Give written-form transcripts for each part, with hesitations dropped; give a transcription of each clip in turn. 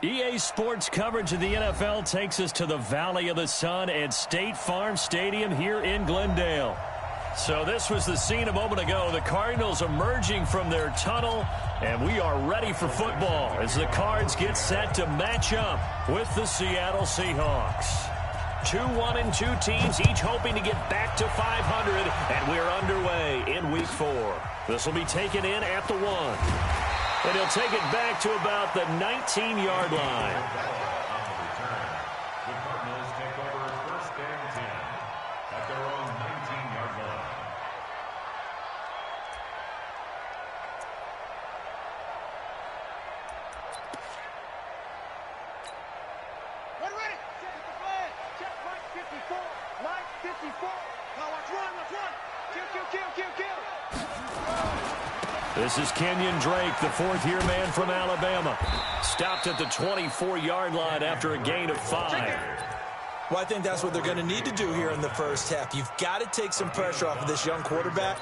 EA Sports coverage of the NFL takes us to the Valley of the Sun at State Farm Stadium here in Glendale. So this was the scene a moment ago. The Cardinals emerging from their tunnel, and we are ready for football as the Cards get set to match up with the Seattle Seahawks. 2-1-2 teams, each hoping to get back to 500, and we're underway in Week 4. This will be taken in at the 1. And he'll take it back to about the 19-yard line. The Cardinals take over 1st and 10 at their own 19-yard line. Ready? Check the flag. Check Mike 54. Mike 54. Now let's run. Kill. This is Kenyon Drake, the fourth-year man from Alabama. Stopped at the 24-yard line after a gain of 5. Well, I think that's what they're going to need to do here in the first half. You've got to take some pressure off of this young quarterback,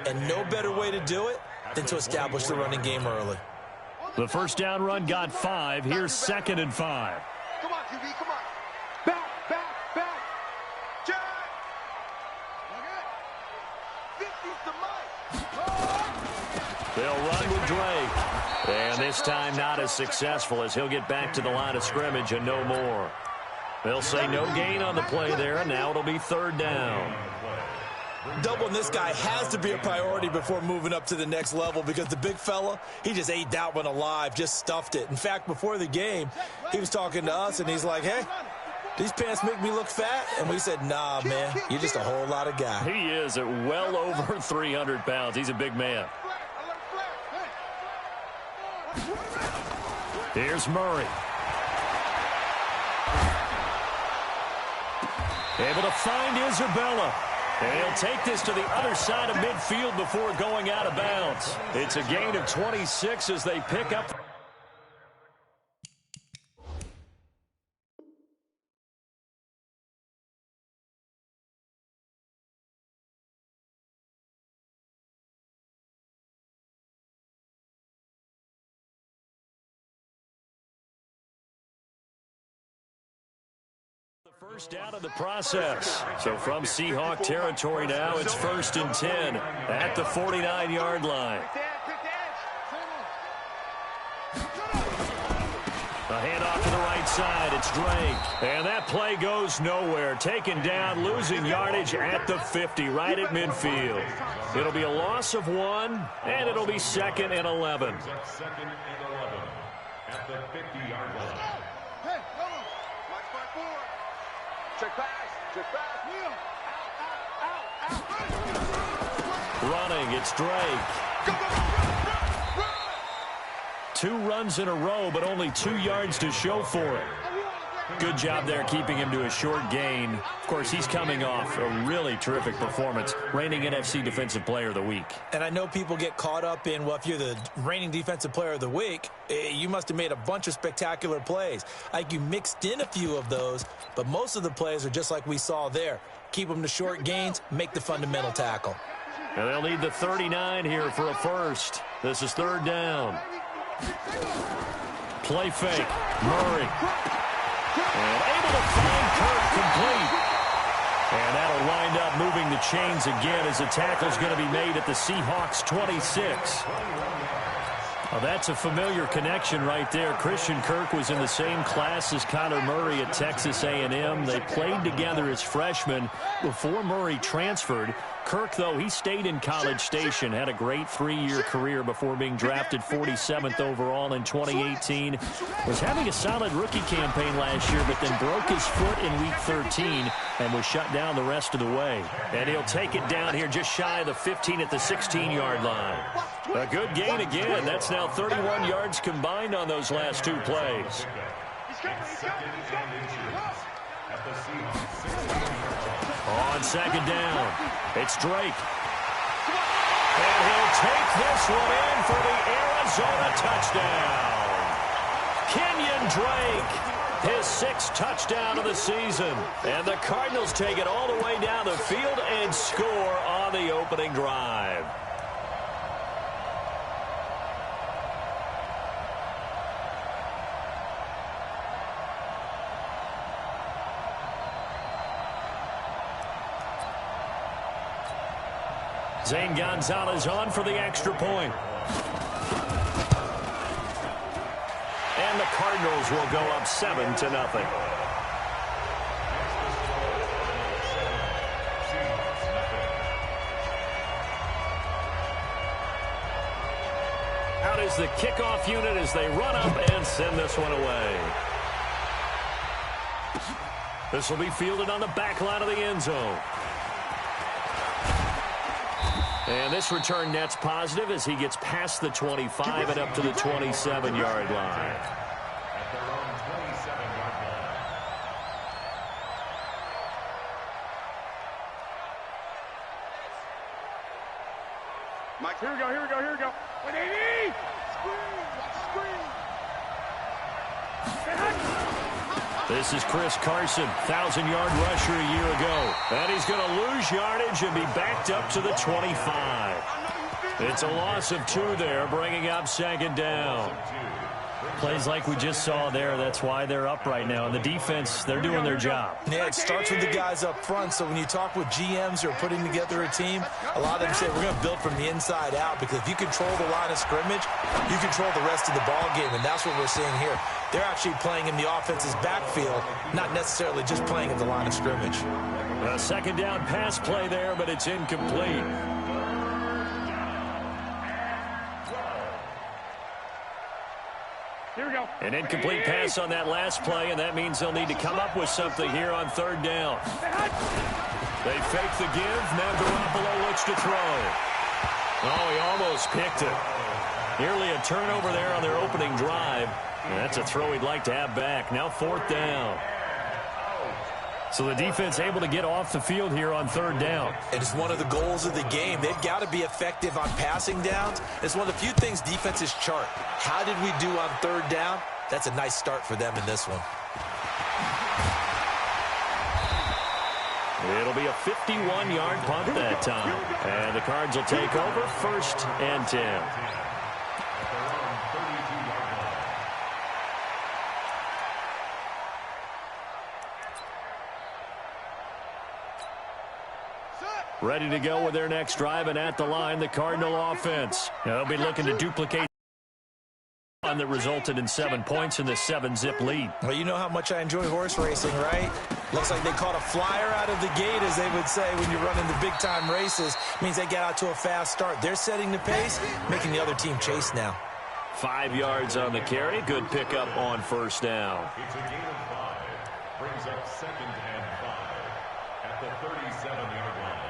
and no better way to do it than to establish the running game early. The first down run got 5. Here's 2nd and 5. Come on, QB, come on. Back. Check. Okay. 50's to Mike. They'll run with Drake. And this time not as successful as he'll get back to the line of scrimmage and no more. They'll say no gain on the play there, and now it'll be 3rd down. Doubling this guy has to be a priority before moving up to the next level because the big fella, he just ate that one alive, just stuffed it. In fact, before the game, he was talking to us, and he's like, hey, these pants make me look fat? And we said, nah, man, you're just a whole lot of guy. He is at well over 300 pounds. He's a big man. Here's Murray. Able to find Isabella. And he'll take this to the other side of midfield before going out of bounds. It's a gain of 26 as they pick up. First down of the process. So from Seahawk territory now, it's 1st and 10 at the 49-yard line. A handoff to the right side. It's Drake. And that play goes nowhere. Taken down, losing yardage at the 50, right at midfield. It'll be a loss of 1, and it'll be 2nd and 11. 2nd and 11 at the 50-yard line. Check pass. Running, it's Drake. Run. 2 runs in a row, but only 2 yards to show for it. Good job there keeping him to a short gain. Of course, he's coming off a really terrific performance, reigning NFC Defensive Player of the Week. And I know people get caught up in, well, if you're the reigning Defensive Player of the Week, you must have made a bunch of spectacular plays. Like you mixed in a few of those, but most of the plays are just like we saw there. Keep them to short gains, make the fundamental tackle. And they'll need the 39 here for a first. This is 3rd down. Play fake. Murray. And able to find Kirk complete. And that'll wind up moving the chains again as the tackle's going to be made at the Seahawks 26. Well, that's a familiar connection right there. Christian Kirk was in the same class as Kyler Murray at Texas A&M. They played together as freshmen before Murray transferred. Kirk, though, he stayed in College Station, had a great 3-year career before being drafted 47th overall in 2018. Was having a solid rookie campaign last year, but then broke his foot in Week 13 and was shut down the rest of the way. And he'll take it down here just shy of the 15 at the 16-yard line. A good gain again. That's now 31 yards combined on those last 2 plays. On 2nd down, it's Drake. And he'll take this one in for the Arizona touchdown. Kenyon Drake, his 6th touchdown of the season. And the Cardinals take it all the way down the field and score on the opening drive. Zane Gonzalez on for the extra point. And the Cardinals will go up 7-0. Out is the kickoff unit as they run up and send this one away. This will be fielded on the back line of the end zone. And this return net's positive as he gets past the 25 and up to the 27-yard line. At their own 27-yard line. Mike, here we go, here we go, here we go. What they need? Screen, screen. This is Chris Carson, 1,000-yard rusher a year ago. And he's going to lose yardage and be backed up to the 25. It's a loss of 2 there, bringing up second down. Plays like we just saw there, that's why they're up right now. And the defense, they're doing their job. Yeah, it starts with the guys up front. So when you talk with GMs who are putting together a team, a lot of them say we're going to build from the inside out, because if you control the line of scrimmage, you control the rest of the ball game, and that's what we're seeing here. They're actually playing in the offense's backfield, not necessarily just playing at the line of scrimmage. A second down pass play there, but it's incomplete. Here we go. An incomplete pass on that last play, and that means they'll need to come up with something here on third down. They fake the give. Now Garoppolo looks to throw. Oh, he almost picked it. Nearly a turnover there on their opening drive. And that's a throw he'd like to have back. Now fourth down. So the defense able to get off the field here on third down. And it's one of the goals of the game. They've got to be effective on passing downs. It's one of the few things defenses chart. How did we do on third down? That's a nice start for them in this one. It'll be a 51-yard punt that time. And the Cards will take over 1st and 10. Ready to go with their next drive, and at the line, the Cardinal offense. They'll be looking to duplicate one that resulted in 7 points in the 7-zip lead. Well, you know how much I enjoy horse racing, right? Looks like they caught a flyer out of the gate, as they would say when you're running the big-time races. Means they get out to a fast start. They're setting the pace, making the other team chase now. 5 yards on the carry. Good pickup on first down. It's a gain of 5. Brings up 2nd and 5 at the 37-yard line.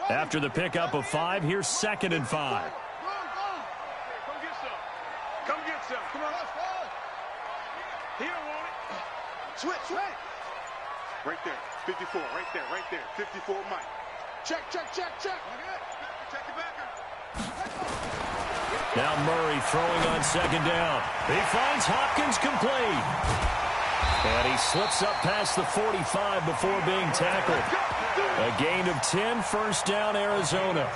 After the pickup of 5, here's 2nd and 5. Come get some. Come get some. Come on. He don't want it. Switch. Right there. 54. Right there. 54, Mike. Check. Check the backer. Now Murray throwing on 2nd down. He finds Hopkins complete. And he slips up past the 45 before being tackled. A gain of 10, first down, Arizona.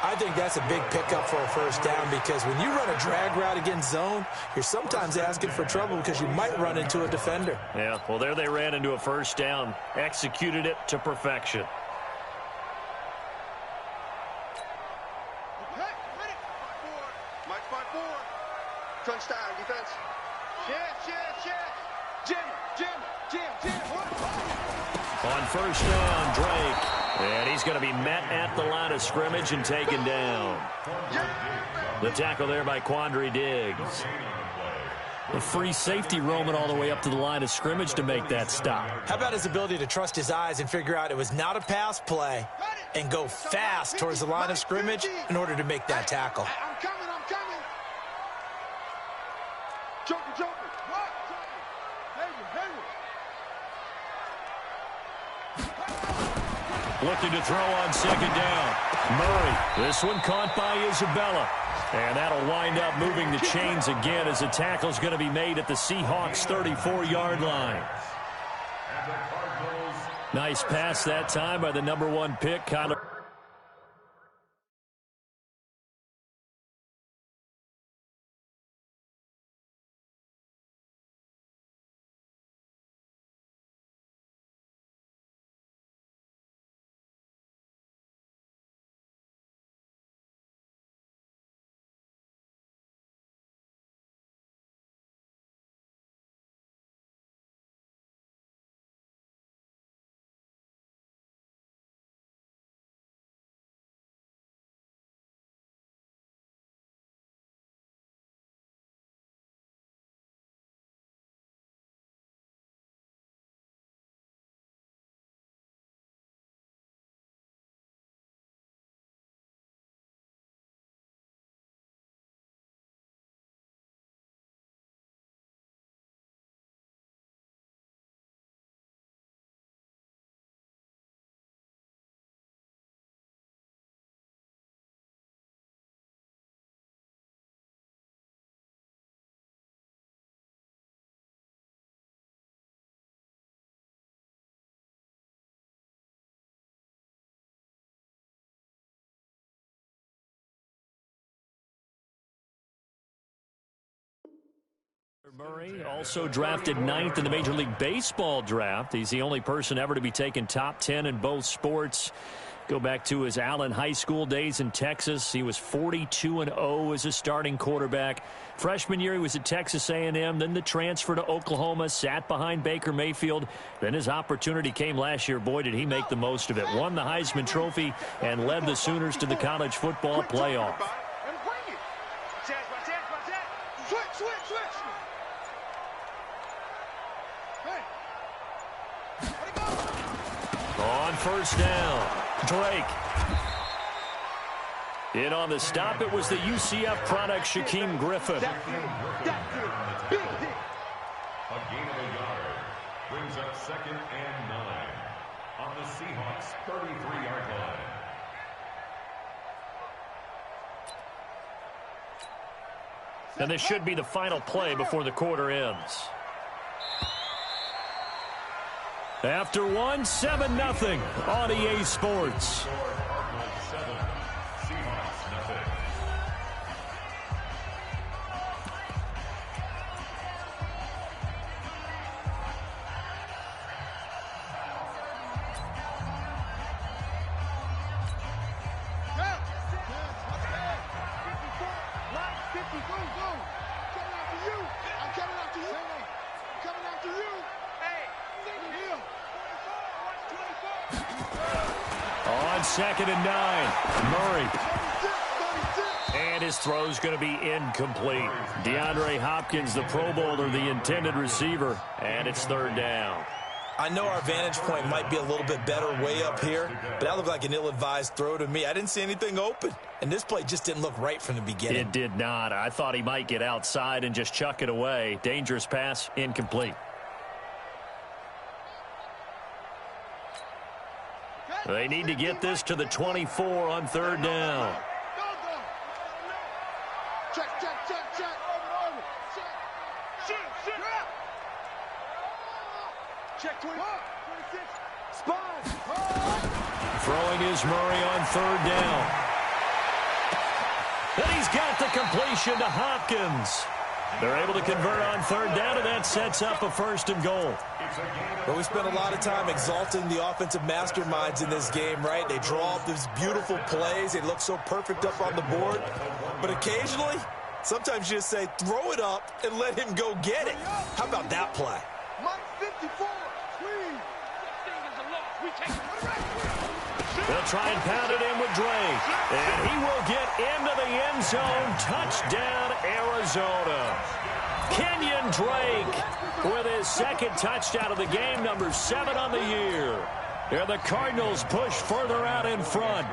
I think that's a big pickup for a first down, because when you run a drag route against zone, you're sometimes asking for trouble because you might run into a defender. Yeah, well, there they ran into a first down. Executed it to perfection. Okay, ready. 5-4. Mike 5-4. Crunch time, defense. Jam. On first down, Drake. And he's going to be met at the line of scrimmage and taken down. The tackle there by Quandre Diggs. A free safety roaming all the way up to the line of scrimmage to make that stop. How about his ability to trust his eyes and figure out it was not a pass play and go fast towards the line of scrimmage in order to make that tackle? I'm coming. Joker. What? Looking to throw on 2nd down. Murray. This one caught by Isabella. And that'll wind up moving the chains again as the tackle's going to be made at the Seahawks' 34-yard line. Nice pass that time by the #1 pick, Kyler. Murray, also drafted 9th in the Major League Baseball draft. He's the only person ever to be taken top 10 in both sports. Go back to his Allen High School days in Texas. He was 42-0 as a starting quarterback. Freshman year, he was at Texas A&M. Then the transfer to Oklahoma, sat behind Baker Mayfield. Then his opportunity came last year. Boy, did he make the most of it. Won the Heisman Trophy and led the Sooners to the college football playoff. On first down, Drake. In on the stop, it was the UCF product, Shaquem Griffin. A gain of a yard brings up 2nd and 9 on the Seahawks' 33-yard line. And this should be the final play before the quarter ends. After one, 7-0 on EA Sports. Cardinals 7, Seahawks nothing. On 2nd and 9, Murray. And his throw's going to be incomplete. DeAndre Hopkins, the Pro Bowler, the intended receiver, and it's 3rd down. I know our vantage point might be a little bit better way up here, but that looked like an ill-advised throw to me. I didn't see anything open, and this play just didn't look right from the beginning. It did not. I thought he might get outside and just chuck it away. Dangerous pass, incomplete. They need to get this to the 24 on 3rd down. Check. Check 26. Spot. Throwing is Murray on 3rd down. And he's got the completion to Hopkins. They're able to convert on 3rd down, and that sets up a 1st and goal. But we spent a lot of time exalting the offensive masterminds in this game, right? They draw up these beautiful plays. They look so perfect up on the board. But occasionally, sometimes you just say, throw it up and let him go get it. How about that play? Mike 54. They'll try and pound it in with Drake. And he will get into the end zone. Touchdown, Arizona. Kenyon Drake with his 2nd touchdown of the game, number 7 on the year. And the Cardinals push further out in front.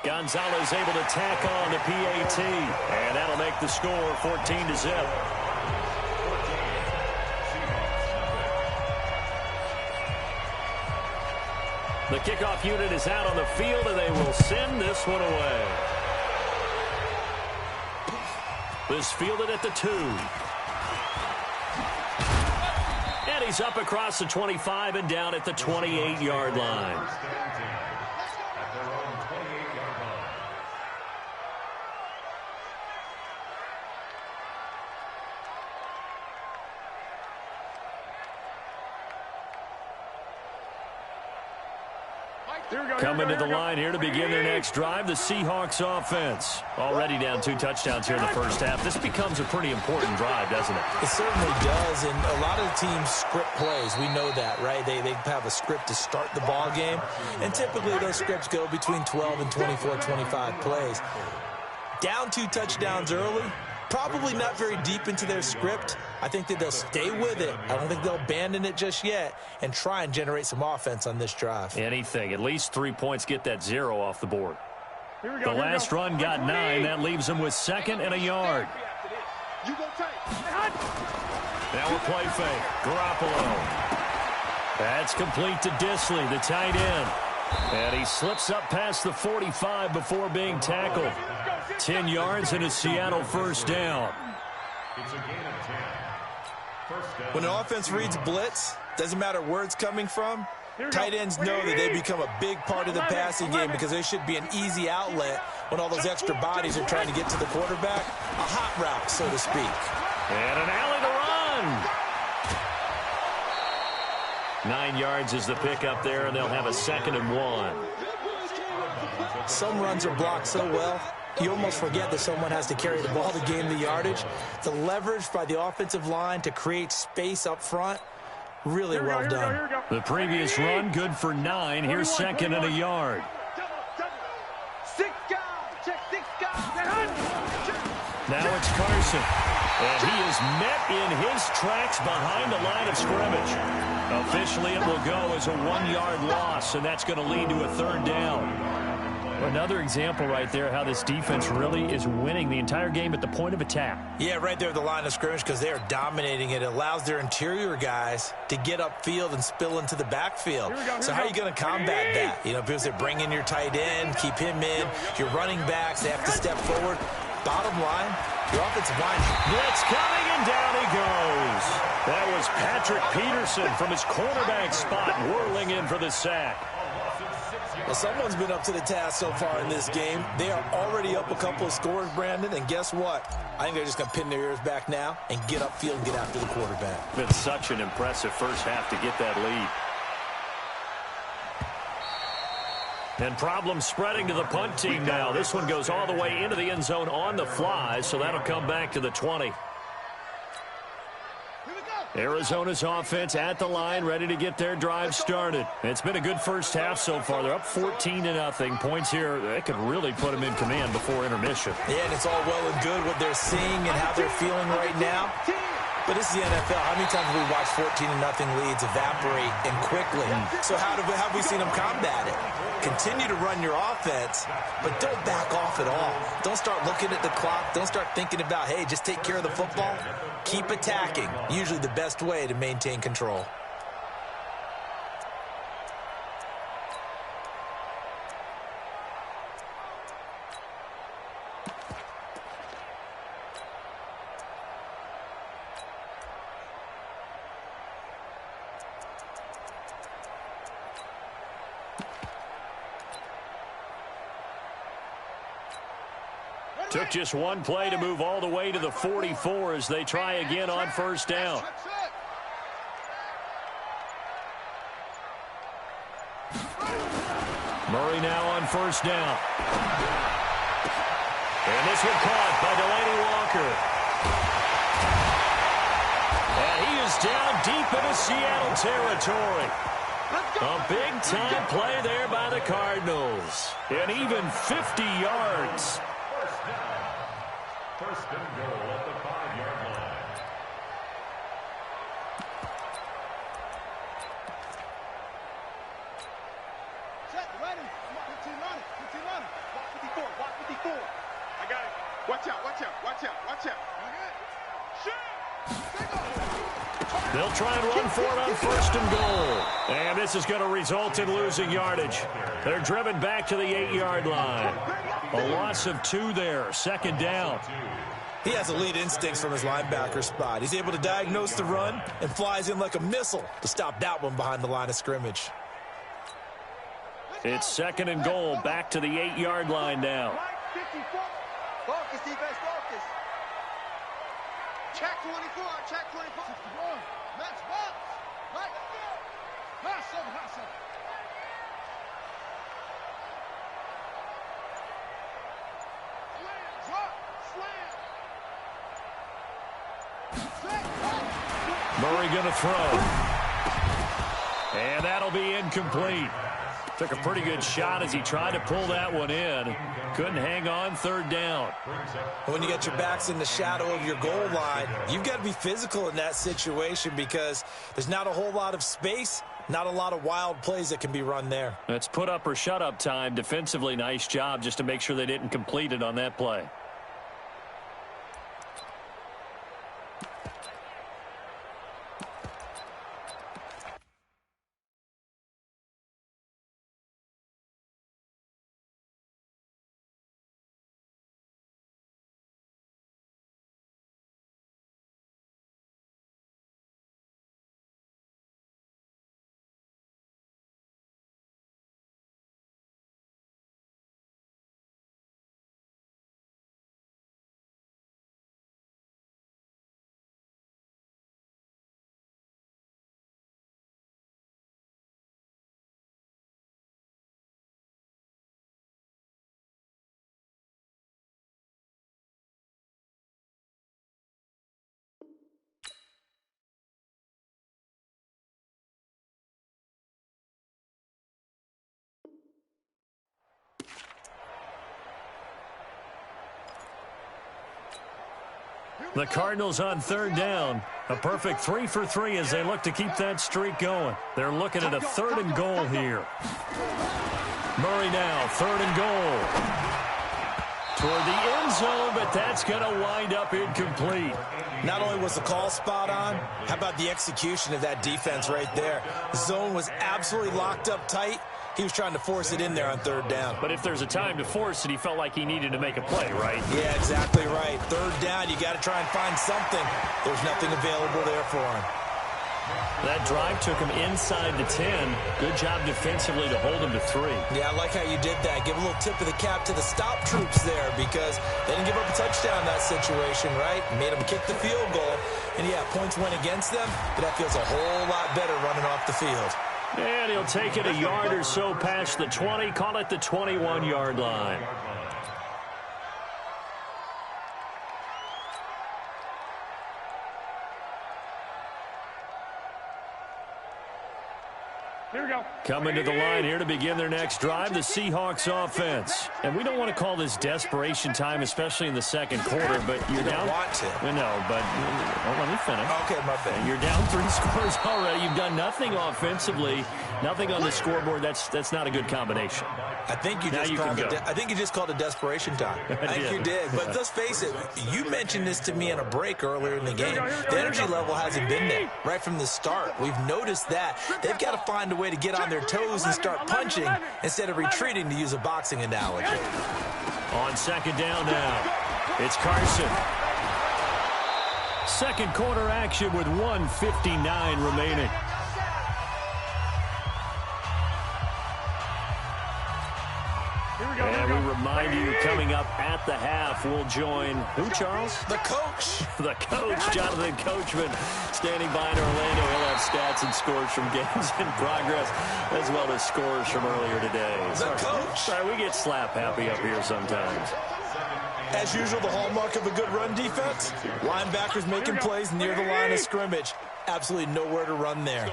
Gonzalez able to tack on the PAT. And that'll make the score 14-0. The kickoff unit is out on the field, and they will send this one away. This fielded at the 2. And he's up across the 25 and down at the 28-yard line. Coming to the line here to begin their next drive, the Seahawks offense. Already down 2 touchdowns here in the first half. This becomes a pretty important drive, doesn't it? It certainly does, and a lot of the teams script plays. We know that, right? They have a script to start the ball game, and typically those scripts go between 12 and 24, 25 plays. Down 2 touchdowns early, probably not very deep into their script. I think that they'll stay with it. I don't think they'll abandon it just yet and try and generate some offense on this drive. Anything. At least 3 points, get that 0 off the board. The last run got 9. That leaves them with 2nd and a yard. Now a play fake. Garoppolo. That's complete to Disley, the tight end. And he slips up past the 45 before being tackled. 10 yards and a Seattle 1st down. It's a gain of 10. First down. When an offense reads blitz, doesn't matter where it's coming from, tight ends know that they become a big part of the passing game because they should be an easy outlet when all those extra bodies are trying to get to the quarterback. A hot route, so to speak. And an alley to run. 9 yards is the pickup there, and they'll have a 2nd and 1. Some runs are blocked so well, you almost forget that someone has to carry the ball to gain the yardage. The leverage by the offensive line to create space up front, really well done. The previous run, good for 9. Here's 2nd and a yard. Now it's Carson. And he is met in his tracks behind the line of scrimmage. Officially, it will go as a 1-yard loss, and that's going to lead to a 3rd down. Another example right there how this defense really is winning the entire game at the point of attack. Yeah, right there at the line of scrimmage because they are dominating it. It allows their interior guys to get upfield and spill into the backfield. So how are you going to combat that? You know, because they bring in your tight end, keep him in. Your running backs, they have to step forward. Bottom line, your offensive line. Blitz coming, and down he goes. That was Patrick Peterson from his cornerback spot whirling in for the sack. Well, someone's been up to the task so far in this game. They are already up a couple of scores, Brandon, and guess what? I think they're just going to pin their ears back now and get upfield and get after the quarterback. Been such an impressive first half to get that lead. And problems spreading to the punt team now. This one goes all the way into the end zone on the fly, so that'll come back to the 20. Arizona's offense at the line, ready to get their drive started. It's been a good first half so far. They're up 14-0. Points here, they could really put them in command before intermission. Yeah, and it's all well and good what they're seeing and how they're feeling right now. But this is the NFL. How many times have we watched 14-0 leads evaporate and quickly? So how have we seen them combat it? Continue to run your offense, but don't back off at all. Don't start looking at the clock. Don't start thinking about, hey, just take care of the football. Keep attacking. Usually the best way to maintain control. Took just one play to move all the way to the 44 as they try again on first down. Murray now on first down. And this one caught by Delaney Walker. And he is down deep into Seattle territory. A big-time play there by the Cardinals. And even 50 yards. First and goal at the 5-yard line. Set, ready. Come on, 15 on it. 15 on it. Walk 54. Walk 54. I got it. Watch out. Watch out. Watch out. Watch out. They'll try and run for it on first and goal. And this is going to result in losing yardage. They're driven back to the 8-yard line. A loss of 2 there. Second down. He has elite instincts from his linebacker spot. He's able to diagnose the run and flies in like a missile to stop that one behind the line of scrimmage. It's second and goal. Back to the 8-yard line now. Focus, defense, focus. Check 24, check 24. 61. Match box. Right. Pass him, pass him. Murray going to throw. And that'll be incomplete. Took a pretty good shot as he tried to pull that one in. Couldn't hang on. Third down. When you got your backs in the shadow of your goal line, you've got to be physical in that situation because there's not a whole lot of space, not a lot of wild plays that can be run there. That's put up or shut up time. Defensively, nice job just to make sure they didn't complete it on that play. The Cardinals on third down. A perfect 3 for 3 as they look to keep that streak going. They're looking at a 3rd and goal here. Murray now, 3rd and goal. Toward the end zone, but that's going to wind up incomplete. Not only was the call spot on, how about the execution of that defense right there? The zone was absolutely locked up tight. He was trying to force it in there on 3rd down. But if there's a time to force it, he felt like he needed to make a play, right? Yeah, exactly right. 3rd down, you got to try and find something. There's nothing available there for him. That drive took him inside the 10. Good job defensively to hold him to 3. Yeah, I like how you did that. Give a little tip of the cap to the stop troops there because they didn't give up a touchdown in that situation, right? Made them kick the field goal. And, yeah, points went against them, but that feels a whole lot better running off the field. And he'll take it a yard or so past the 20. Call it the 21-yard line. Here we go. Coming to the line here to begin their next drive, the Seahawks offense. And we don't want to call this desperation time, especially in the second quarter, but you're down. Want to. No, but let me finish. Okay, my bad. You're down 3 scores already. You've done nothing offensively, nothing on the scoreboard. That's not a good combination. I think you just called it desperation time. I think you did. But let's face it, you mentioned this to me in a break earlier in the game. The energy level hasn't been there right from the start. We've noticed that. They've got to find a way to get on their toes and start punching instead of retreating, to use a boxing analogy. On 2nd down now, it's Carson. Second quarter action with 1:59 remaining. And we remind you, coming up at the half, we'll join who, Charles? The coach. The coach, Jonathan Coachman, standing by in Orlando. He'll have stats and scores from games in progress, as well as scores from earlier today. The coach. Sorry, we get slap happy up here sometimes. As usual, the hallmark of a good run defense, linebackers making plays near the line of scrimmage. Absolutely nowhere to run there.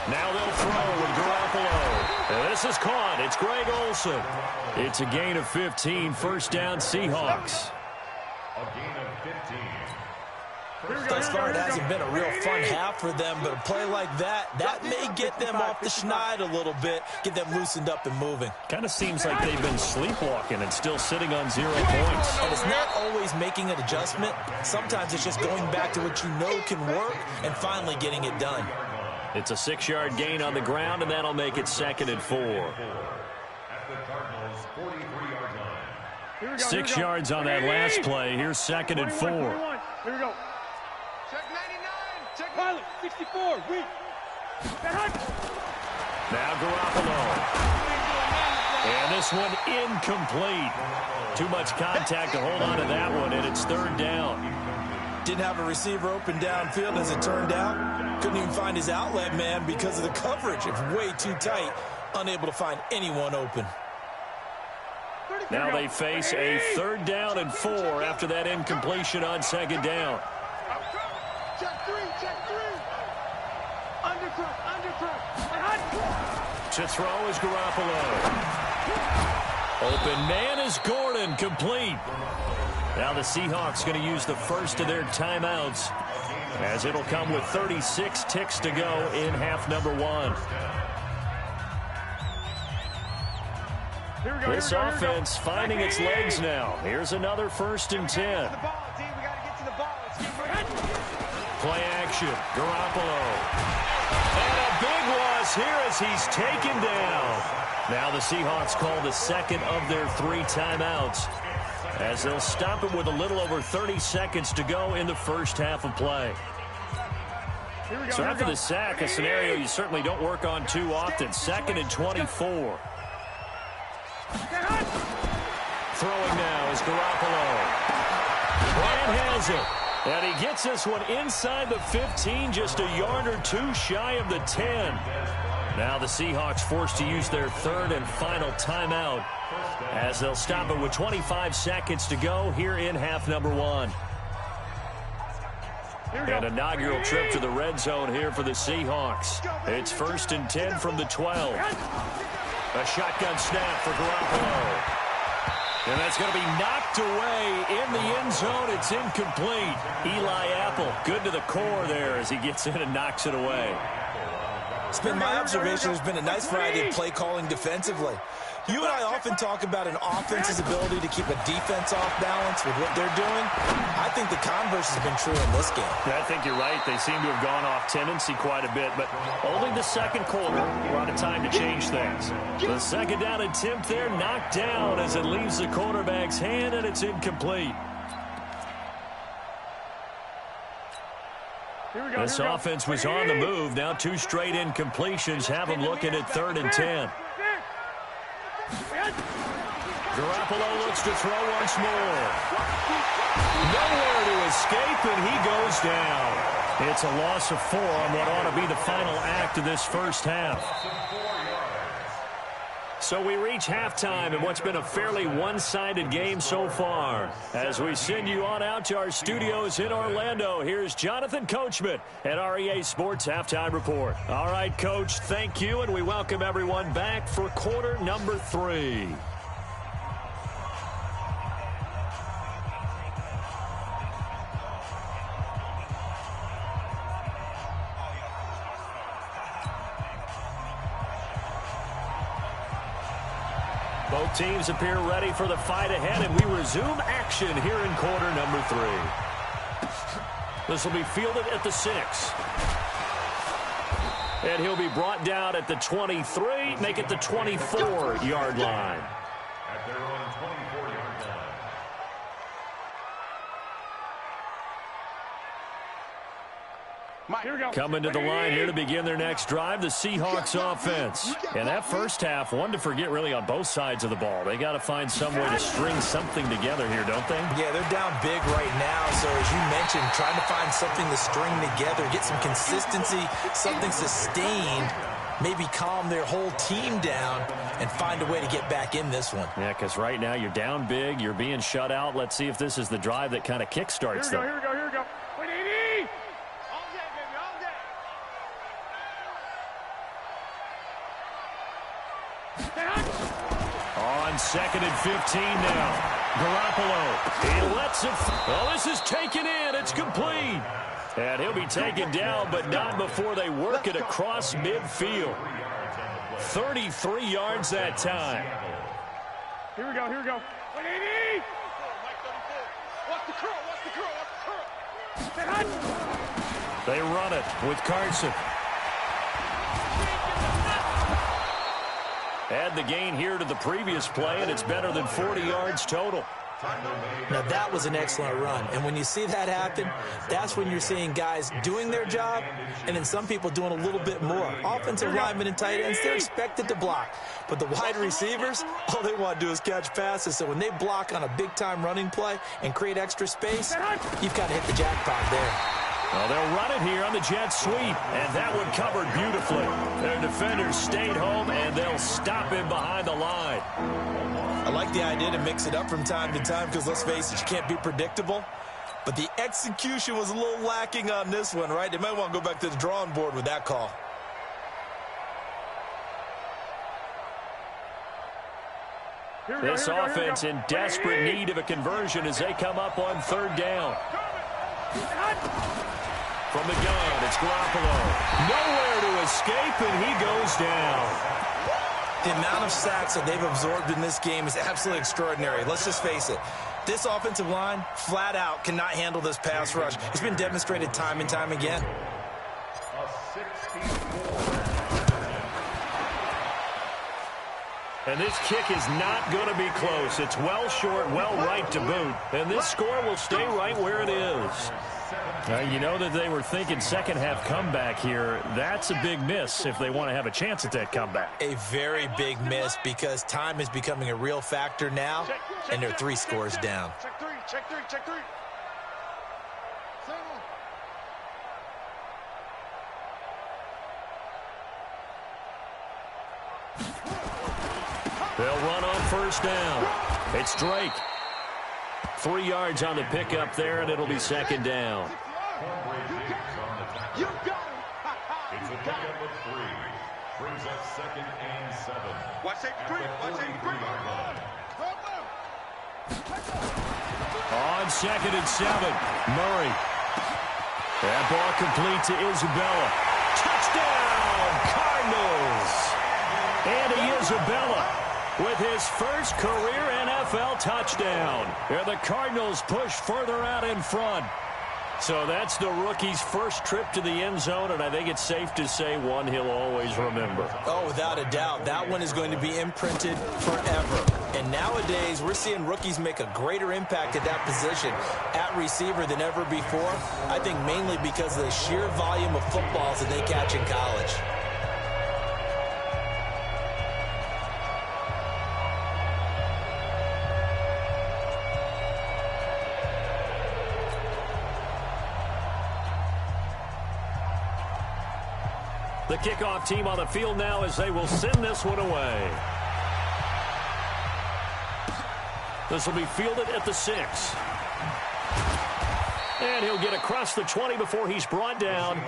Now they'll throw with Garoppolo. And this is caught. It's Greg Olsen. It's a gain of 15. First down, Seahawks. A gain of 15. Thus far, it hasn't been a real fun half for them, but a play like that may get them off the schneid a little bit, get them loosened up and moving. Kind of seems like they've been sleepwalking and still sitting on 0 points. And it's not always making an adjustment. Sometimes it's just going back to what you know can work and finally getting it done. It's a 6-yard gain on the ground, and that'll make it 2nd and 4. At the Cardinals' 43-yard line. 6 yards on that last play. Here's 2nd and 4. Here we go. Check 99. Check pilot. 64. Weak. Now Garoppolo. And this one incomplete. Too much contact to hold on to that one, and it's 3rd down. Didn't have a receiver open downfield, as it turned out. Couldn't even find his outlet man because of the coverage. It's way too tight. Unable to find anyone open. Now they face a 3rd down and 4 after that incompletion on 2nd down. Check 3. Check 3. Undercut. To throw is Garoppolo. Open man is Gordon, complete. Now the Seahawks going to use the first of their timeouts, as it'll come with 36 ticks to go in half number 1. This offense finding its legs now. Here's another 1st and 10. Play action. Garoppolo. And a big loss here as he's taken down. Now the Seahawks call the second of their 3 timeouts, as they'll stop it with a little over 30 seconds to go in the first half of play. So after the sack, a scenario you certainly don't work on too often. 2nd and 24. Throwing now is Garoppolo. Bryant has it. And he gets this one inside the 15, just a yard or 2 shy of the 10. Now the Seahawks forced to use their 3rd and final timeout, as they'll stop it with 25 seconds to go here in half number 1. An inaugural trip to the red zone here for the Seahawks. It's 1st and 10 from the 12. A shotgun snap for Garoppolo. And that's going to be knocked away in the end zone. It's incomplete. Eli Apple, good to the core there as he gets in and knocks it away. It's been my observation. There's been a nice variety of play calling defensively. You and I often talk about an offense's ability to keep a defense off balance with what they're doing. I think the converse has been true in this game. I think you're right. They seem to have gone off tendency quite a bit, but only the second quarter. We're out of time to change things. The second down attempt there knocked down as it leaves the quarterback's hand, and it's incomplete. This offense was on the move. Now 2 straight incompletions have them looking at 3rd and 10. Garoppolo looks to throw once more. Nowhere to escape, and he goes down. It's a loss of 4 on what ought to be the final act of this first half. So we reach halftime in what's been a fairly one-sided game so far. As we send you on out to our studios in Orlando, here's Jonathan Coachman at REA Sports Halftime Report. All right, Coach, thank you, and we welcome everyone back for quarter number 3. Both teams appear ready for the fight ahead, and we resume action here in quarter number 3. This will be fielded at the 6. And he'll be brought down at the 23, make it the 24-yard line. At their own 24-yard line. Coming to the line here to begin their next drive, the Seahawks offense. And that first half, one to forget really on both sides of the ball. They got to find some way to string something together here, don't they? Yeah, they're down big right now. So as you mentioned, trying to find something to string together, get some consistency, something sustained, maybe calm their whole team down and find a way to get back in this one. Yeah, because right now you're down big, you're being shut out. Let's see if this is the drive that kind of kickstarts them. Here we go. Wait, 80! On 2nd and 15 now. Garoppolo, he lets it. Oh, this is taken in. It's complete. And he'll be taken down, but not before they work it across midfield. 33 yards that time. Here we go. 180! Watch the curl. They run it with Carson. Add the gain here to the previous play, and it's better than 40 yards total. Now, that was an excellent run. And when you see that happen, that's when you're seeing guys doing their job and then some people doing a little bit more. Offensive linemen and tight ends, they're expected to block. But the wide receivers, all they want to do is catch passes. So when they block on a big-time running play and create extra space, you've got to hit the jackpot there. Well, they'll run it here on the jet sweep, and that one covered beautifully. Their defenders stayed home, and they'll stop him behind the line. I like the idea to mix it up from time to time because, let's face it, you can't be predictable. But the execution was a little lacking on this one, right? They might want to go back to the drawing board with that call. This offense in desperate need of a conversion as they come up on 3rd down. From the gun, it's Garoppolo. Nowhere to escape, and he goes down. The amount of sacks that they've absorbed in this game is absolutely extraordinary. Let's just face it. This offensive line, flat out, cannot handle this pass rush. It's been demonstrated time and time again. And this kick is not going to be close. It's well short, well right to boot. And this score will stay right where it is. You know that they were thinking second half comeback here. That's a big miss if they want to have a chance at that comeback. A very big miss because time is becoming a real factor now, and they're 3 scores down. Check three. They'll run on 1st down. It's Drake. 3 yards on the pickup there, and it'll be 2nd down. You got it. It's a pickup of 3. Brings up 2nd and 7. Watch that 3. 2nd and 7. Murray. That ball complete to Isabella. Touchdown, Cardinals! Andy Isabella with his first career NFL touchdown. And the Cardinals push further out in front. So that's the rookie's first trip to the end zone, and I think it's safe to say one he'll always remember. Oh, without a doubt. That one is going to be imprinted forever. And nowadays, we're seeing rookies make a greater impact at that position at receiver than ever before. I think mainly because of the sheer volume of footballs that they catch in college. The kickoff team on the field now as they will send this one away. This will be fielded at the 6. And he'll get across the 20 before he's brought down.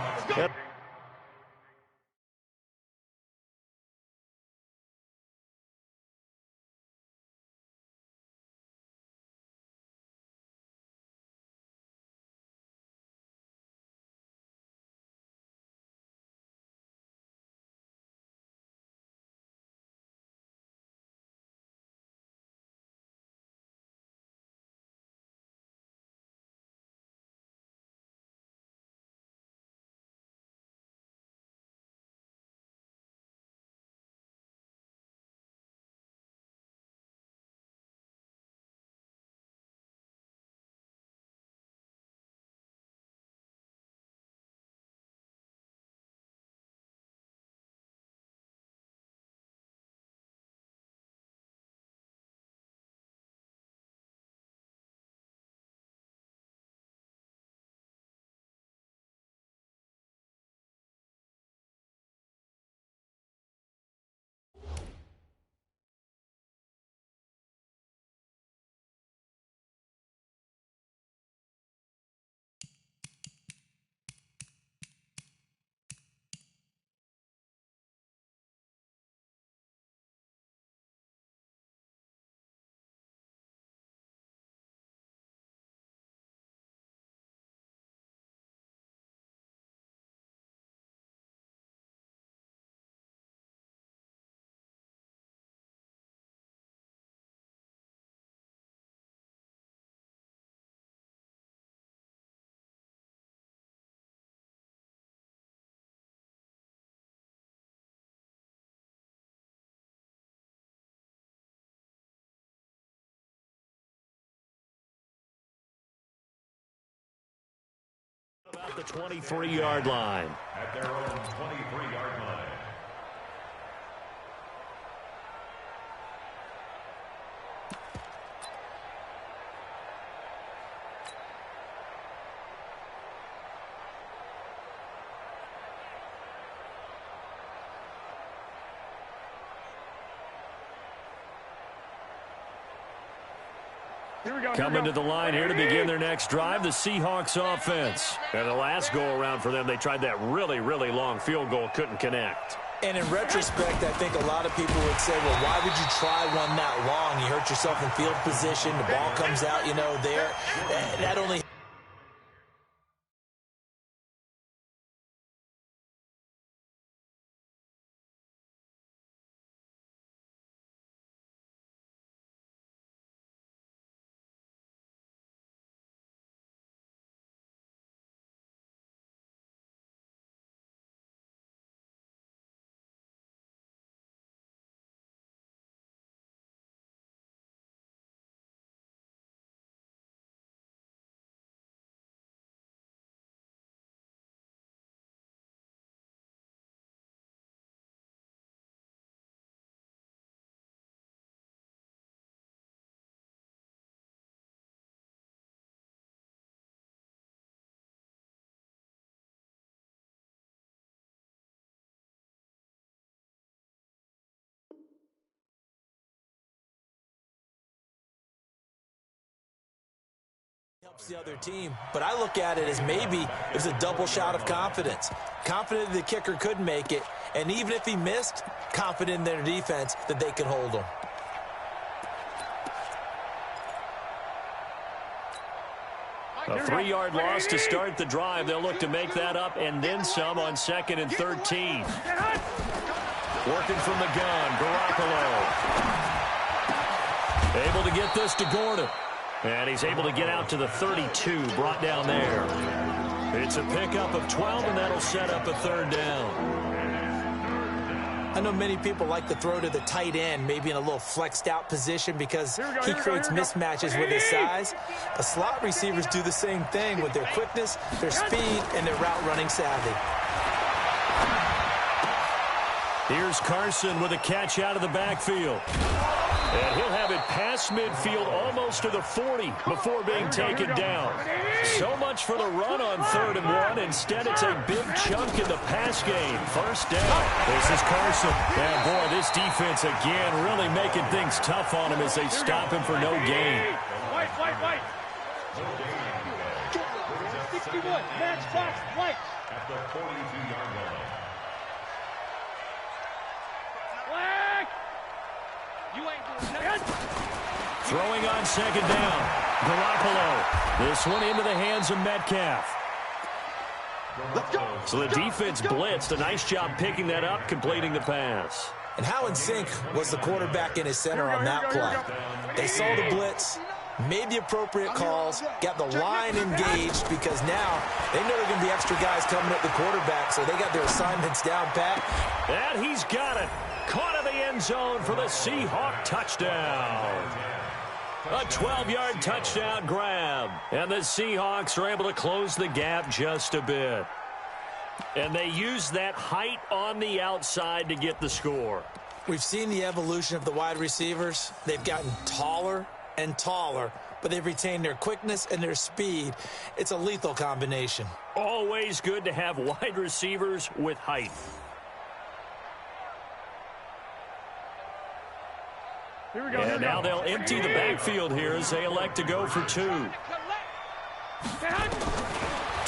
About the 23-yard line. At their own 23-yard line. Coming to the line here to begin their next drive, the Seahawks offense. And the last go-around for them, they tried that really, really long field goal, couldn't connect. And in retrospect, I think a lot of people would say, well, why would you try one that long? You hurt yourself in field position, the ball comes out, there. That only... helps the other team, but I look at it as maybe it's a double shot of confidence. Confident the kicker could make it, and even if he missed, confident in their defense that they can hold him. A 3-yard loss to start the drive. They'll look to make that up and then some on 2nd and 13. Working from the gun, Garoppolo. Able to get this to Gordon. And he's able to get out to the 32, brought down there. It's a pickup of 12, and that'll set up a 3rd down. I know many people like to throw to the tight end, maybe in a little flexed out position because he creates mismatches with his size. But slot receivers do the same thing with their quickness, their speed, and their route running savvy. Here's Carson with a catch out of the backfield. And he'll have it past midfield almost to the 40 before being taken down. So much for the run on 3rd and 1. Instead, it's a big chunk in the pass game. 1st down. This is Carson. And, boy, this defense again really making things tough on him as they stop him for no gain. White. 61, match box, white. At the 42-yard line. Throwing on 2nd down. Garoppolo. This one into the hands of Metcalf. Let's go. So the defense blitzed. A nice job picking that up, completing the pass. And how in sync was the quarterback in his center on that play? They saw the blitz, made the appropriate calls, got the line engaged because now they know there are going to be extra guys coming at the quarterback, so they got their assignments down pat. And he's got it. Caught in the end zone for the Seahawk touchdown. A 12-yard touchdown grab. And the Seahawks are able to close the gap just a bit. And they use that height on the outside to get the score. We've seen the evolution of the wide receivers. They've gotten taller and taller, but they've retained their quickness and their speed. It's a lethal combination. Always good to have wide receivers with height. And now they'll empty the backfield here as they elect to go for 2. To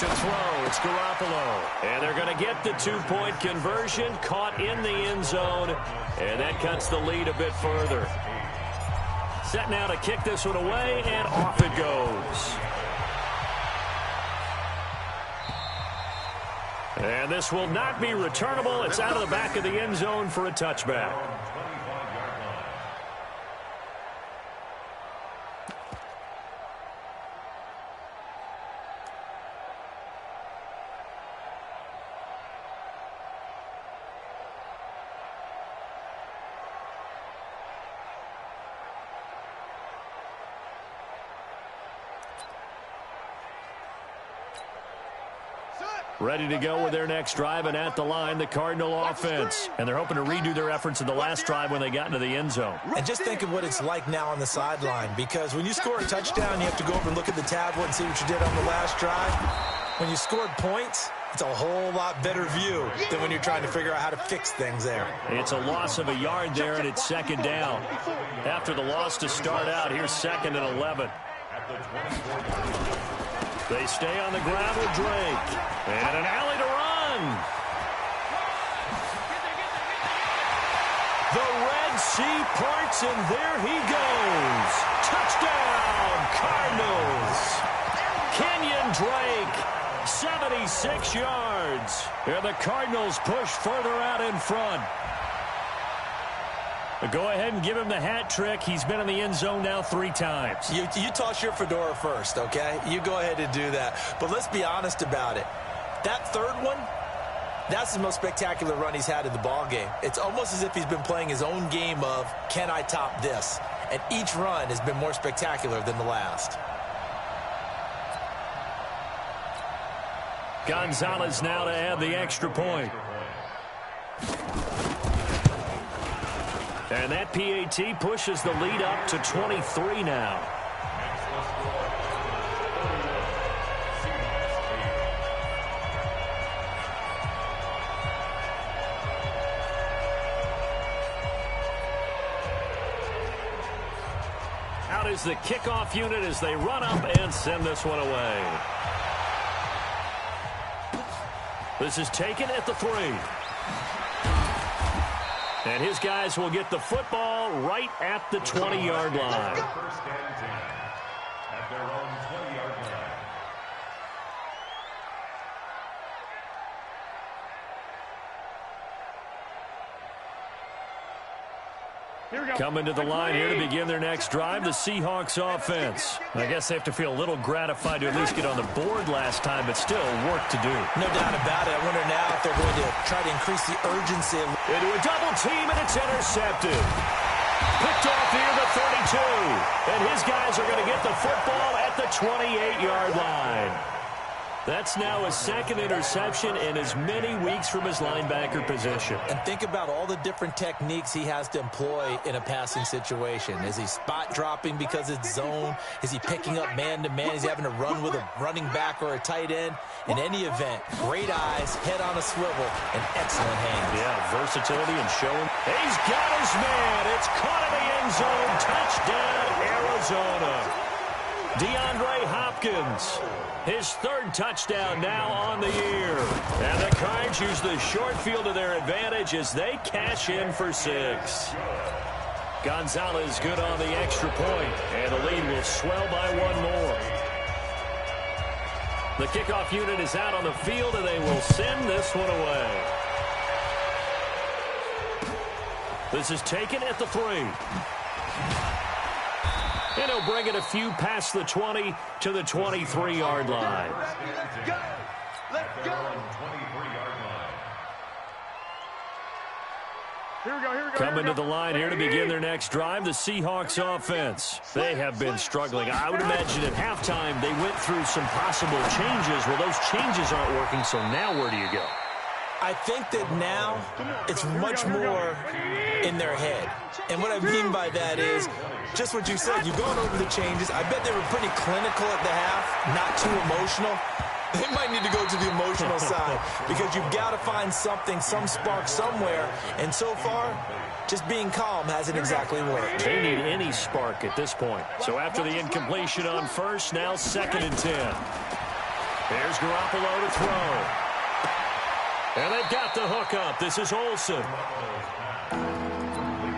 throw, it's Garoppolo. And they're going to get the 2-point conversion, caught in the end zone, and that cuts the lead a bit further. Set now to kick this one away, and off it goes. And this will not be returnable. It's out of the back of the end zone for a touchback. Ready to go with their next drive, and at the line, the Cardinal offense. And they're hoping to redo their efforts in the last drive when they got into the end zone. And just think of what it's like now on the sideline, because when you score a touchdown, you have to go over and look at the tablet and see what you did on the last drive. When you scored points, it's a whole lot better view than when you're trying to figure out how to fix things there. It's a loss of a yard there, and it's 2nd down. After the loss to start out, here's 2nd and 11. They stay on the ground with Drake. And an alley to run. The Red Sea parts, and there he goes. Touchdown, Cardinals. Kenyon Drake, 76 yards. And the Cardinals push further out in front. Go ahead and give him the hat trick. He's been in the end zone now 3 times. You toss your fedora first, okay? You go ahead and do that. But let's be honest about it. That 3rd one, that's the most spectacular run he's had in the ballgame. It's almost as if he's been playing his own game of, can I top this? And each run has been more spectacular than the last. Gonzalez now to add the extra point. And that PAT pushes the lead up to 23 now. Out is the kickoff unit as they run up and send this one away. This is taken at the 3. And his guys will get the football right at the 20-yard line. First and 10 at their own 20-yard line. Coming to the line here to begin their next drive, the Seahawks offense. I guess they have to feel a little gratified to at least get on the board last time, but still work to do. No doubt about it. I wonder now if they're going to try to increase the urgency. Into a double team, and it's intercepted. Picked off near the 32. And his guys are going to get the football at the 28-yard line. That's now his second interception in as many weeks from his linebacker position. And think about all the different techniques he has to employ in a passing situation. Is he spot dropping because it's zone? Is he picking up man-to-man? Is he having to run with a running back or a tight end? In any event, great eyes, head on a swivel, and excellent hands. Yeah, versatility and showing. He's got his man. It's caught in the end zone. Touchdown, Arizona. DeAndre Hopkins. His third touchdown now on the year. And the Cards use the short field to their advantage as they cash in for 6. Gonzalez good on the extra point, and the lead will swell by 1 more. The kickoff unit is out on the field, and they will send this one away. This is taken at the 3. And he'll bring it a few past the 20 to the 23-yard line. Let's go! Let's go! Here we go, here we go. Coming to the line here to begin their next drive, the Seahawks offense. They have been struggling. I would imagine at halftime they went through some possible changes. Well, those changes aren't working, so now where do you go? I think that now it's much more in their head. And what I mean by that is just what you said. You've gone over the changes. I bet they were pretty clinical at the half, not too emotional. They might need to go to the emotional side because you've got to find something, some spark somewhere. And so far, just being calm hasn't exactly worked. They need any spark at this point. So after the incompletion on first, now 2nd and 10. There's Garoppolo to throw. And they've got the hook up. This is Olsen.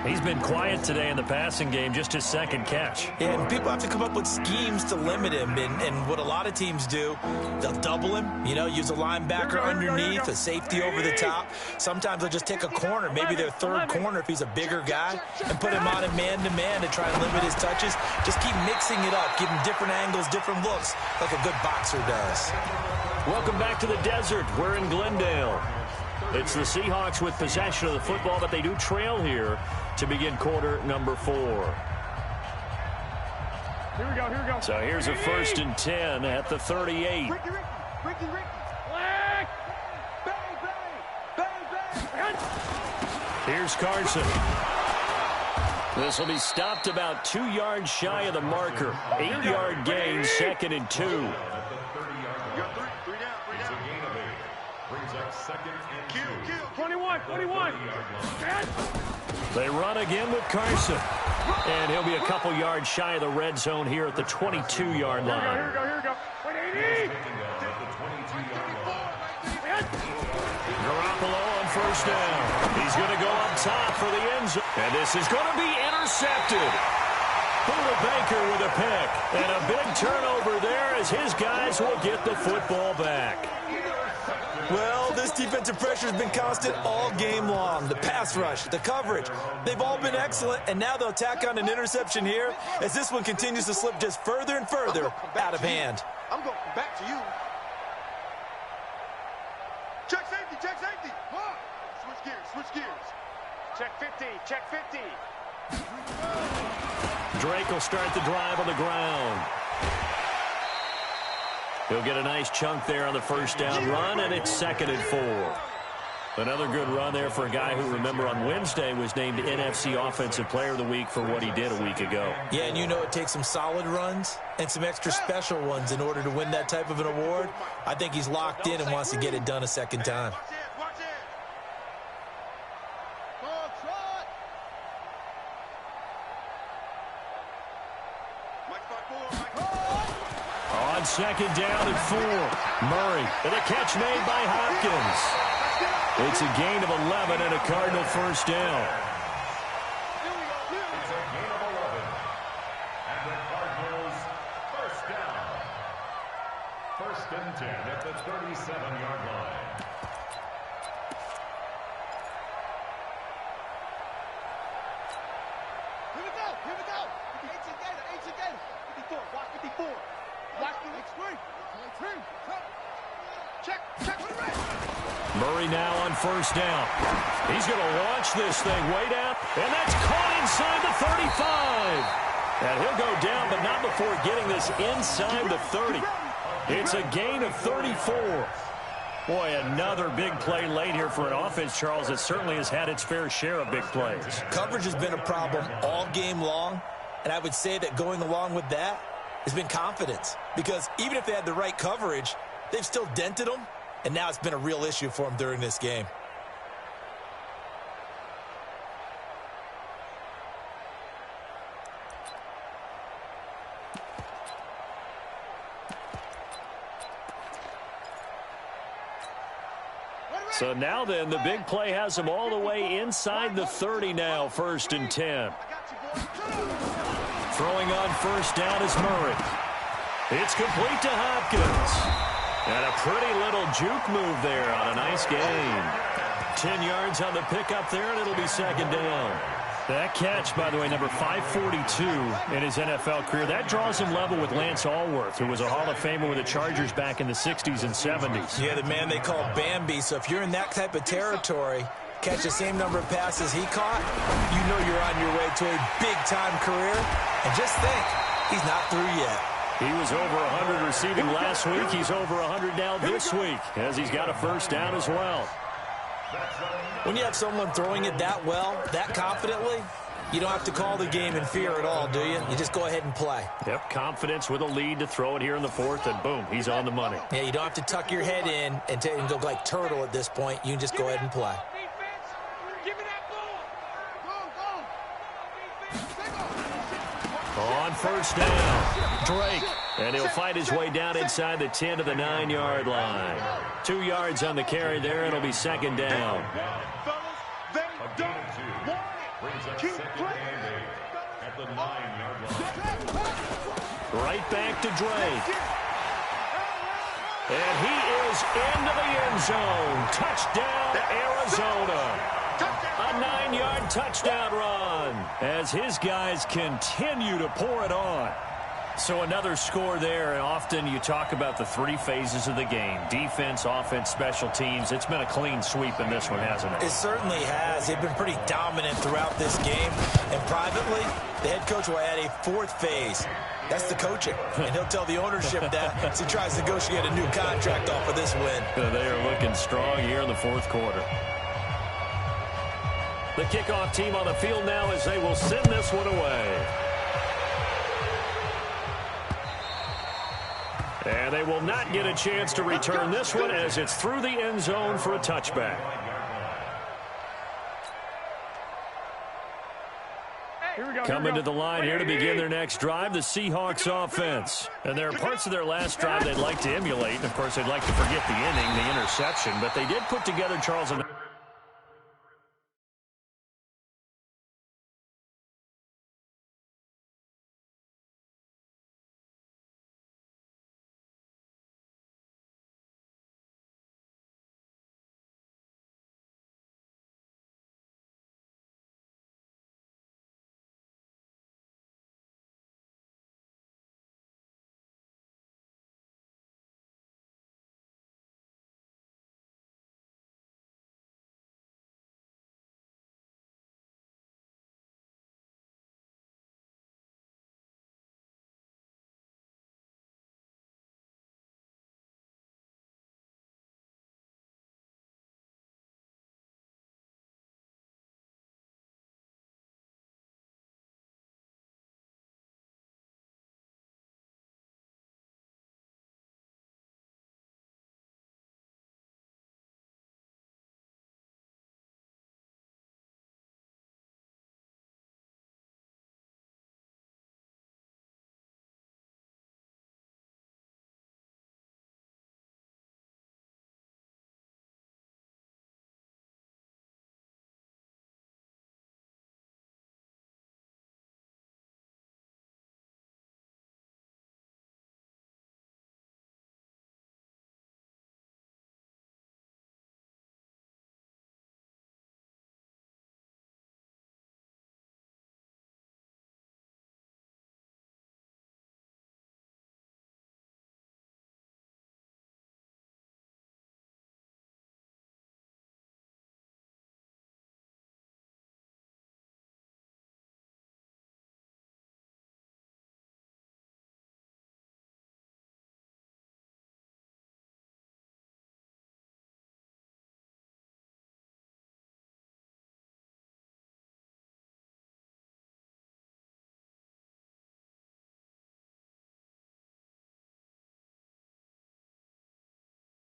He's been quiet today in the passing game, just his second catch. Yeah, and people have to come up with schemes to limit him. And what a lot of teams do, they'll double him, use a linebacker underneath, a safety over the top. Sometimes they'll just take a corner, maybe their third corner if he's a bigger guy, and put him on a man-to-man to try and limit his touches. Just keep mixing it up, give him different angles, different looks, like a good boxer does. Welcome back to the desert. We're in Glendale. It's the Seahawks with possession of the football, but they do trail here to begin quarter number 4. Here we go, here we go. So here's a 1st and 10 at the 38. Ricky. Bang, bang, bang. Here's Carson. This will be stopped about 2 yards shy of the marker. 8-yard gain, 2nd and 2. Three down. It's a gain of 8. Brings up 2nd and 2. Kill. 21. They run again with Carson. And he'll be a couple yards shy of the red zone here at the 22-yard line. Here we go. 180. Garoppolo on 1st down. He's going to go up top for the end zone. And this is going to be intercepted. Buda Baker with a pick. And a big turnover there as his guys will get the football back. Well, this defensive pressure has been constant all game long. The pass rush, the coverage, they've all been excellent, and now they'll tack on an interception here as this one continues to slip just further and further out of hand. I'm going back to you. Check safety. Switch gears. Check 50. Drake will start the drive on the ground. He'll get a nice chunk there on the 1st down run, and it's 2nd and 4. Another good run there for a guy who, remember, on Wednesday was named NFC Offensive Player of the Week for what he did a week ago. Yeah, and it takes some solid runs and some extra special ones in order to win that type of an award. I think he's locked in and wants to get it done a second time. Watch it. On 2nd down and 4. Murray, and a catch made by Hopkins. It's a gain of 11 and a Cardinal 1st down. It's a gain of 11. And the Cardinals 1st down. 1st and 10 at the 37-yard line. 4. Watch the next screen. Check. Murray now on first down. He's going to launch this thing way down, and that's caught inside the 35. And he'll go down, but not before getting this inside the 30. It's a gain of 34. Boy, another big play late here for an offense, Charles, that certainly has had its fair share of big plays. Coverage has been a problem all game long, and I would say that going along with that has been confidence. Because even if they had the right coverage, they've still dented them, and now it's been a real issue for them during this game. So now then, the big play has him all the way inside the 30 now, 1st and 10. Throwing on first down is Murray. It's complete to Hopkins. And a pretty little juke move there on a nice gain. 10 yards on the pickup there, and it'll be 2nd down. That catch, by the way, number 542 in his NFL career. That draws him level with Lance Allworth, who was a Hall of Famer with the Chargers back in the 60s and 70s. Yeah, the man they call Bambi. So if you're in that type of territory, catch the same number of passes he caught, you know you're on your way to a big-time career. And just think, he's not through yet. He was over 100 receiving last week. He's over 100 now this week, as he's got a first down as well. When you have someone throwing it that well, that confidently, you don't have to call the game in fear at all, do you? You just go ahead and play. Yep, confidence with a lead to throw it here in the 4th, and boom, he's on the money. Yeah, you don't have to tuck your head in and go like turtle at this point. You can just go ahead and play. On first down, Drake. And he'll fight his way down inside the 10 to the 9-yard line. 2 yards on the carry there. It'll be 2nd down. Right back to Drake. And he is into the end zone. Touchdown, Arizona. A 9-yard touchdown run as his guys continue to pour it on. So another score there, and often you talk about the 3 phases of the game. Defense, offense, special teams. It's been a clean sweep in this one, hasn't it? It certainly has. They've been pretty dominant throughout this game. And privately, the head coach will add a 4th phase. That's the coaching. And he'll tell the ownership that as he tries to negotiate a new contract off of this win. They are looking strong here in the 4th quarter. The kickoff team on the field now as they will send this one away. And they will not get a chance to return this one as it's through the end zone for a touchback. Coming to the line here to begin their next drive, the Seahawks offense. And there are parts of their last drive they'd like to emulate. And, of course, they'd like to forget the inning, the interception. But they did put together, Charles,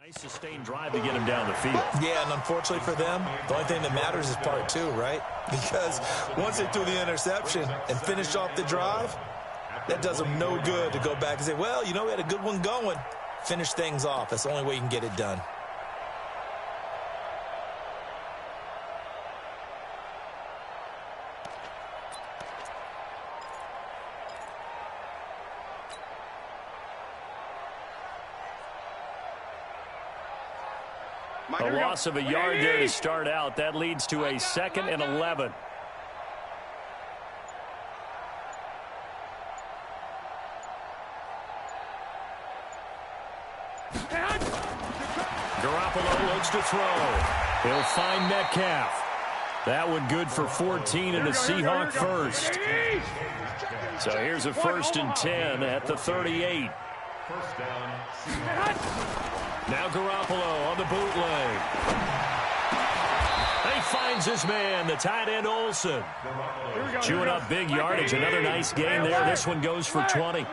Nice sustained drive to get him down the field. Yeah, and unfortunately for them, the only thing that matters is part two, right? Because once they threw the interception and finished off the drive, that does them no good to go back and say, well, you know, we had a good one going. Finish things off. That's the only way you can get it done. A loss of a yard there to start out. That leads to a 2nd and 11. Garoppolo looks to throw. He'll find Metcalf. That one good for 14 and a Seahawk first. So here's a 1st and 10 at the 38. First down. Now Garoppolo on the bootleg. He finds his man, the tight end Olsen. Chewing up big yardage. Another nice gain there. This one goes for 20.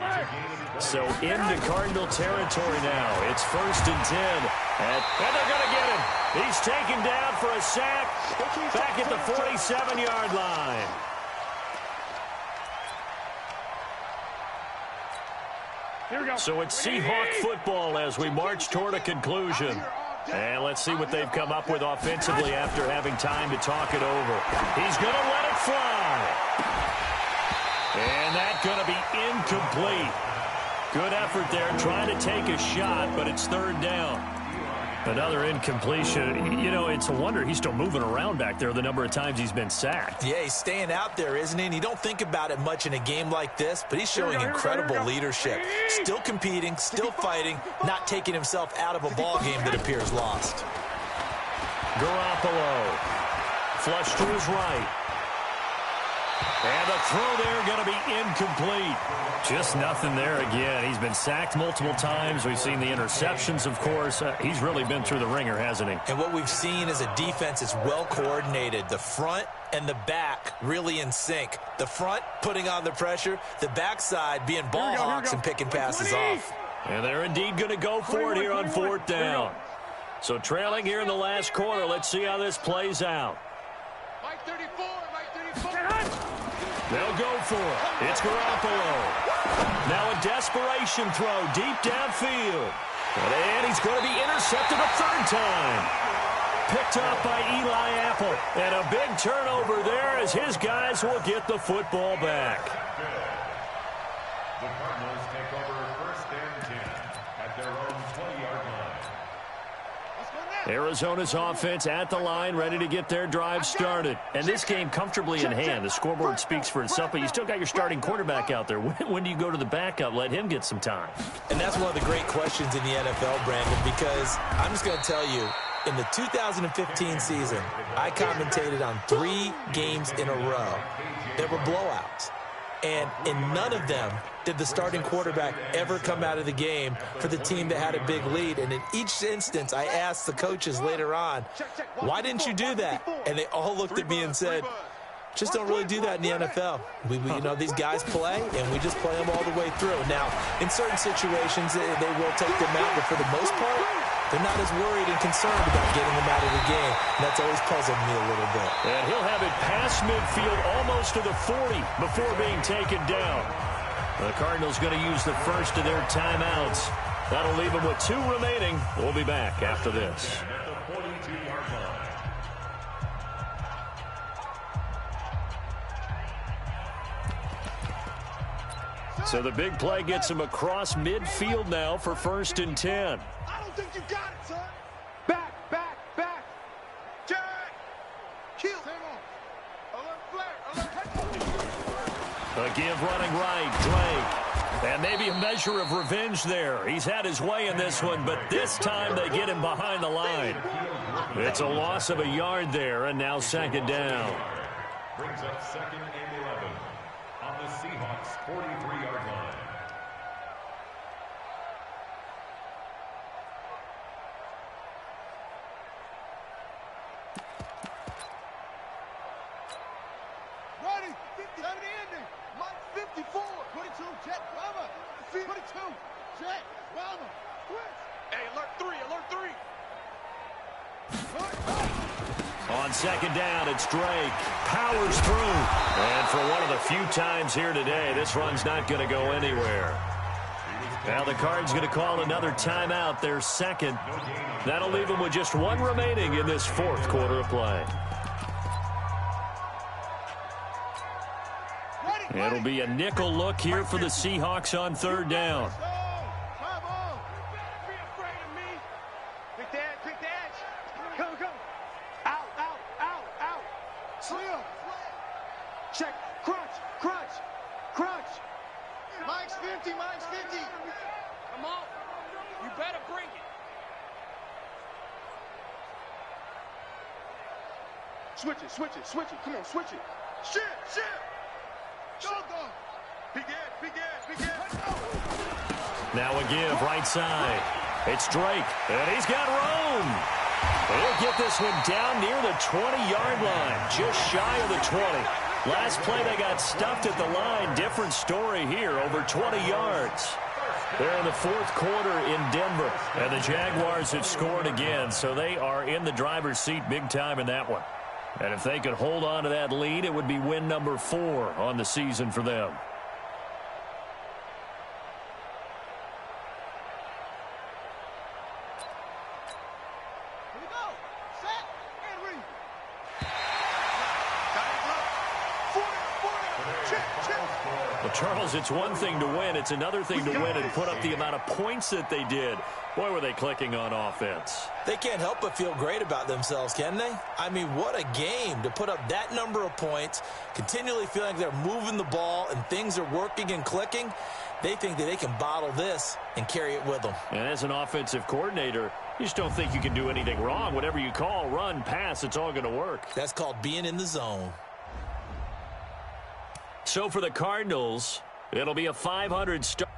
So into Cardinal territory now. It's 1st and 10. And they're going to get him. He's taken down for a sack back at the 47-yard line. So it's Seahawk football as we march toward a conclusion. And let's see what they've come up with offensively after having time to talk it over. He's going to let it fly. And that's going to be incomplete. Good effort there trying to take a shot, but it's 3rd down. Another incompletion. You know, it's a wonder he's still moving around back there the number of times he's been sacked. Yeah, he's staying out there, isn't he? And you don't think about it much in a game like this, but he's showing incredible leadership. Still competing, still fighting, not taking himself out of a ball game that appears lost. Garoppolo. Flush to his right. And the throw there going to be incomplete. Just nothing there again. He's been sacked multiple times. We've seen the interceptions, of course. He's really been through the ringer, hasn't he? And what we've seen is a defense that's well coordinated. The front and the back really in sync. The front putting on the pressure. The backside being ball hawks and picking passes off. And they're indeed going to go for it here on 4th down. So trailing here in the last quarter. Let's see how this plays out. Mike 34, Mike 34. They'll go for it. It's Garoppolo. Now a desperation throw deep downfield. And he's going to be intercepted a 3rd time. Picked up by Eli Apple. And a big turnover there as his guys will get the football back. The Cardinals take over 1st and 10 at their own 20-yard line. Arizona's offense at the line, ready to get their drive started. And this game comfortably in hand. The scoreboard speaks for itself, but you still got your starting quarterback out there. When do you go to the backup? Let him get some time. And that's one of the great questions in the NFL, Brandon, because I'm just going to tell you, in the 2015 season, I commentated on 3 games in a row that were blowouts. And in none of them did the starting quarterback ever come out of the game for the team that had a big lead. And in each instance, I asked the coaches later on, why didn't you do that? And they all looked at me and said, just don't really do that in the NFL. We you know, these guys play, and we just play them all the way through. Now, in certain situations, they will take them out, but for the most part, they're not as worried and concerned about getting them out of the game. And that's always puzzled me a little bit. And he'll have it past midfield almost to the 40 before being taken down. The Cardinals going to use the first of their timeouts. That'll leave them with 2 remaining. We'll be back after this. So the big play gets him across midfield now for 1st and 10. I don't think you got it, son. Back. Jack. Kill. Alert flare. A give running right, Drake. And maybe a measure of revenge there. He's had his way in this one, but this time they get him behind the line. It's a loss of a yard there, and now 2nd down. Brings up 2nd and 11 on the Seahawks' 43-yard line. Ready. 70 ending. Mike 54. 22. Jet. Rama. 22. Jet. Rama. Twist. Hey, alert 3, alert 3. On second down, it's Drake. Powers through. And for one of the few times here today, this run's not going to go anywhere. Now the Cards going to call another timeout, their second. That'll leave them with just one remaining in this fourth quarter of play. It'll be a nickel look here for the Seahawks on third down. Check. Crunch. Mike's 50. Come on. You better bring it. Switch it. Come on, switch it. Shit. Go. Big edge. Now a give right side. It's Drake, and he's got room. He'll get this one down near the 20-yard line, just shy of the 20. Last play, they got stuffed at the line. Different story here, over 20 yards. They're in the fourth quarter in Denver, and the Jaguars have scored again, so they are in the driver's seat big time in that one. And if they could hold on to that lead, it would be win number 4 on the season for them. Here we go. Set and read. Well, Charles, it's one thing to win. It's another thing to win and put up the amount of points that they did. Boy, were they clicking on offense. They can't help but feel great about themselves, can they? I mean, what a game to put up that number of points, continually feeling like they're moving the ball and things are working and clicking. They think that they can bottle this and carry it with them. And as an offensive coordinator, you just don't think you can do anything wrong. Whatever you call, run, pass, it's all going to work. That's called being in the zone. So for the Cardinals, it'll be a 500 start.